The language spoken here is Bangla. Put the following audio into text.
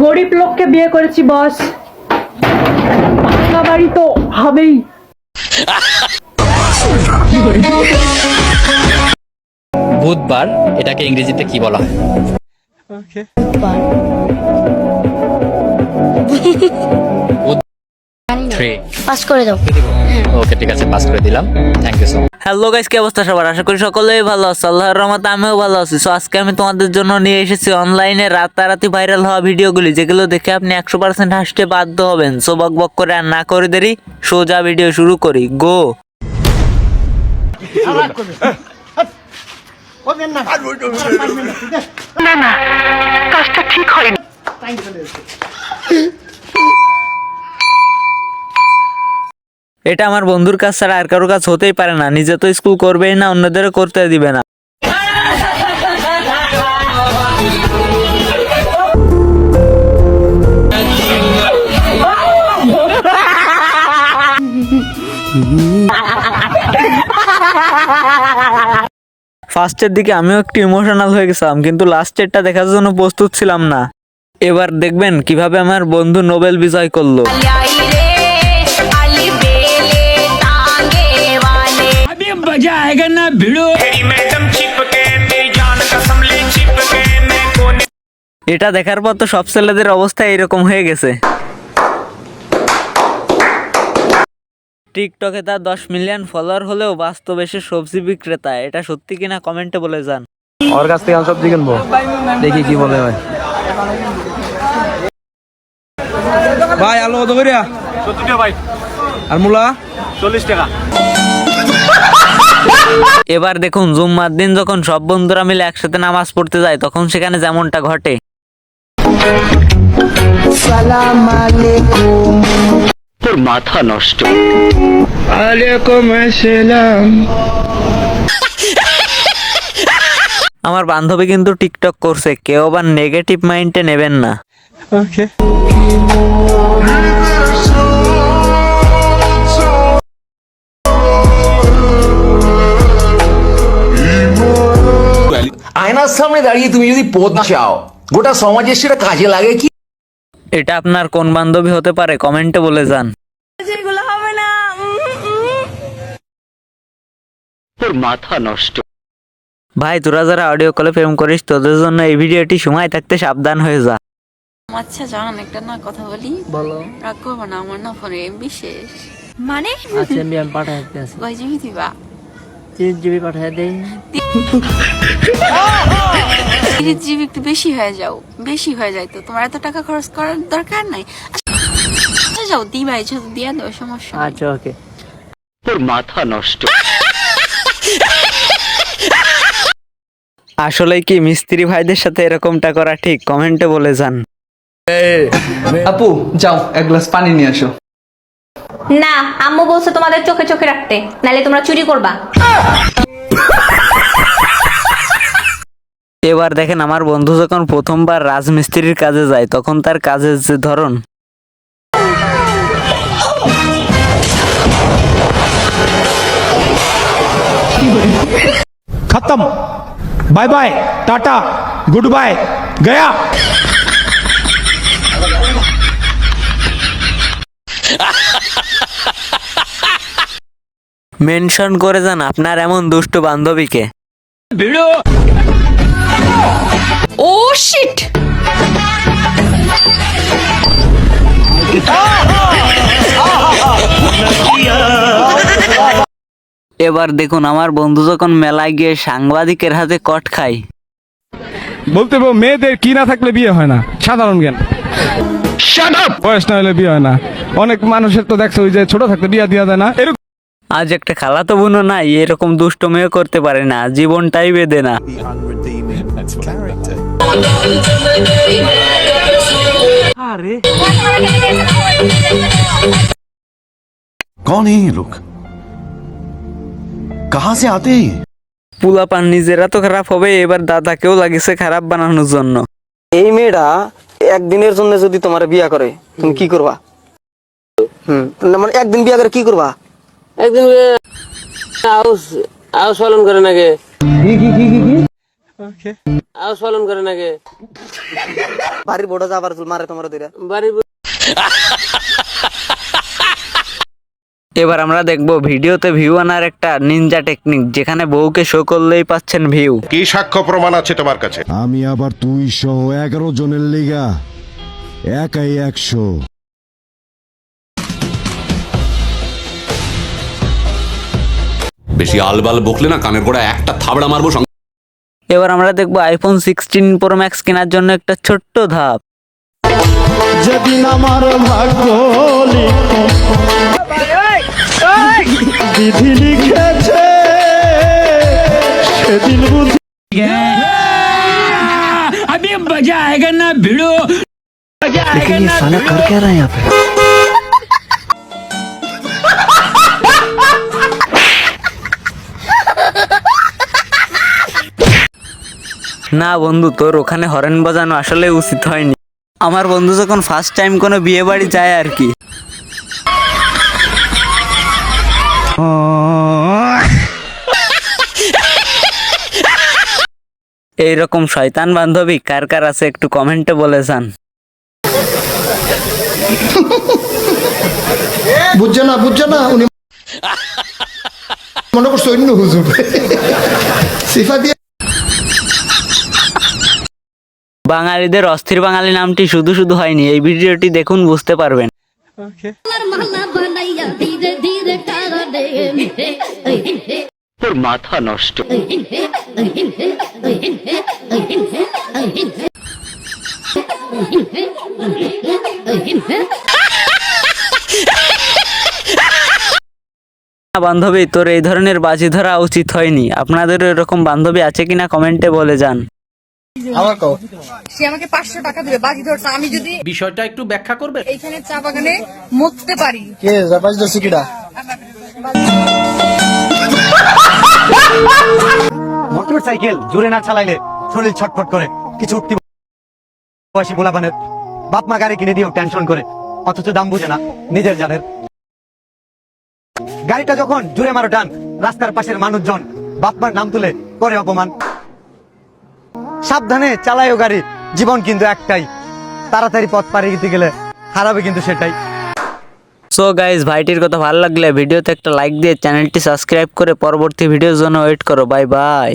গরিব লোককে বিয়ে করেছি বস, ভাঙা বাড়ি তো হবেই। বুধবার এটাকে ইংরেজিতে কি বলা হয়? পাস করে দাও। ওকে ঠিক আছে, পাস করে দিলাম, thank you so much. Hello guys, কি অবস্থা সবার? আশা করি সকলেই ভালো আছে, আল্লাহর রহমতে আমিও ভালো আছি। সো আজকে আমি তোমাদের জন্য নিয়ে এসেছি অনলাইনে রাতারাতি ভাইরাল হওয়া ভিডিওগুলি, যেগুলো দেখে আপনি 100% হাসতে বাধ্য হবেন। সো বক বক করে আর না করে দেরি, সোজা ভিডিও শুরু করি, গো। এটা আমার বন্ধুর কাছ ছাড়া আর কারোর কাছে হতেই পারে না। নিজে তো স্কুল করবেই না, অন্যদেরও করতে দিবে না। ফার্স্টের দিকে আমিও একটু ইমোশনাল হয়ে গেছিলাম, কিন্তু লাস্টেরটা দেখার জন্য প্রস্তুত ছিলাম না। এবার দেখবেন কিভাবে আমার বন্ধু নোবেল বিজয় করলো। এটা দেখার পর তো সব ছেলেদের অবস্থা এরকম হয়ে গেছে। টিকটকে তার 10 মিলিয়ন ফলোয়ার হলেও বাস্তবে সে সবজি বিক্রেতা। এটা সত্যি কিনা কমেন্টে বলে যান। ওর কাছ থেকে আমি সবজি কিনবো, দেখি কি বলে। ভাই ভাই আলু কত করে? 70 টাকা ভাই। আর মূলা 40 টাকা। এবার দেখুন, জুম্মার দিন যখন সব বন্ধুরা মিলে একসাথে নামাজ পড়তে যায়, তখন সেখানে যেমনটা ঘটে। তোর মাথা নষ্ট। ওয়ালাইকুম আসসালাম। আমার বান্ধবী কিন্তু টিকটক করছে, কেউ আবার নেগেটিভ মাইন্ডে নেবেন না। ওকে। আয়নার সামনে দাঁড়িয়ে তুমি যদি পদ চাও, গোটা সমাজের সেটা কাজে লাগে কি? এটা আপনার কোন বান্ধবী হতে পারে কমেন্টে বলে যান। তোর মাথা নষ্ট। ভাই তোরা যারা অডিও কলে প্রেম করিস, তোদের জন্য এই ভিডিওটি সময় থাকতে সাবধান হয়ে যা। আচ্ছা জান, একটা না কথা বলি। বলো। রাগ করবো না, আমার না ফোনে এমবি শেষ। মানে আচ্ছা আমি পাঠাই দিতেছি। কয় জিবি দিবা? 3 জিবি পাঠাই দেই। 30 জিবি একটু বেশি হয়ে যায় তো তোমার এত টাকা খরচ করার দরকার নাই। আচ্ছা যাও দিবা, ইচ্ছা তো দিয়া দাও, সমস্যা নাই। আচ্ছা ওকে। তোর মাথা নষ্ট। আসলে কি মিস্ত্রি ভাইদের সাথে এরকমটা করা ঠিক? কমেন্টে বলে যান। আপু যাও এক গ্লাস পানি নিয়ে আসো। না, আম্মু বলছে তোমাদের চোখে চোখে রাখতে, নাহলে তোমরা চুরি করবা। এবার দেখেন, আমার বন্ধু যখন প্রথমবার রাজমিস্ত্রির কাজে যায়, তখন তার কাজের যে ধরন। खत्म, bye bye, tata, good bye, गया। মেনশন করে যান আপনার এমন দুষ্ট বান্ধবীকে। Oh shit. এবার দেখুন, আমার বন্ধু যখন মেলায় গিয়ে সাংবাদিকের হাতে কট খায়। বলতে মেয়েদের কি না থাকলে বিয়ে হয় না, সাধারণ জ্ঞান। বয়স না হলে বিয়ে হয় না। অনেক মানুষের তো দেখছো ওই যে ছোট থাকতে বিয়ে দেওয়া যায় না, এরকম। আজ একটা খালাতো বোনও নাই এরকম দুষ্ট মেয়ে করতে পারে না, জীবনটাই বেদে না। कौन है ये लोग? कहां से आते हैं? পুলাপান নিজেরা তো খারাপ হবে, এবার দাদাকেও লাগিছে খারাপ বানানোর জন্য। এই মেয়েটা একদিনের জন্য যদি তোমার বিয়া করে, তুমি কি করবা? মানে একদিন বিয়া করে কি করবা? একদিন আউস পালন করে নাকি? কি বাড়ির বড় যাবার চুল মারে তোমার দুইটা এবার আমরা দেখবো ভিডিওতে ভিউ আনার একটা নিনজা টেকনিক, যেখানে বউকে শো করলেই পাচ্ছেন ভিউ। কি সাক্ষ্য প্রমাণ আছে তোমার কাছে? আমি আবার 211 জনের লিগা একাই 100। বেশি আলবাল বকলে না কানের গোড়া একটা থাবড়া মারবো। এবার আমরা দেখবো আইফোন 16 প্রো ম্যাক্স কেনার জন্য একটা ছোট্ট ধাপ। যেদিন আমার ভাগ্য বিধি লিখেছে সেদিন বুঝি अभी मजा आएगा ना भिड़ो, मजा आएगा ना। कर क्या रहा है यहाँ पे? না বন্ধু, তোর ওখানে হরেন বাজানো আসলে উচিত হয়নি। আমার বন্ধু যখন ফার্স্ট টাইম কোনো বিয়ে বাড়ি যায় আর কি। এইরকম শয়তান বান্ধবী কার কার আছে একটু কমেন্টে বলে যান। বুঝছে না উনি মনে করছে অন্য হুজুর সিফা দিয়ে। বাঙালিদের অস্থির বাঙালি নামটি শুধু শুধু হয়নি, এই ভিডিওটি দেখুন বুঝতে পারবেন। তোর মাথা নষ্ট। বান্ধবী, তোর এই ধরনের বাজি ধরা উচিত হয়নি। আপনাদের এরকম বান্ধবী আছে কিনা কমেন্টে বলে যান। সে আমাকে 500 টাকা দেবে বাজি ধরছে, আমি যদি বিষয়টা একটু ব্যাখ্যা করবে। এইখানে চা বাগানে মুততে পারি। কে জাপাস দছে কিডা? মোটরসাইকেল জোরে না চালাইলে শরীর ছটফট করে। কিছু উঠতি বয়সী পোলাপানের বাপ মা গাড়ি কিনে দিও টেনশন করে, অথচ দাম বুঝে না নিজের জানের। গাড়িটা যখন জোরে মারো টান, রাস্তার পাশের মানুষজন বাপ মার নাম তুলে করে অপমান। সাবধানে চালাইও গাড়ি, জীবন কিন্তু একটাই, তাড়াতাড়ি পথ পাড়ি দিতে গেলে হারাবে কিন্তু সেটাই। সো গাইস, ভাইটির কথা ভালো লাগলে ভিডিওতে একটা লাইক দিয়ে চ্যানেলটি সাবস্ক্রাইব করে পরবর্তী ভিডিওর জন্য ওয়েট করো। Bye bye.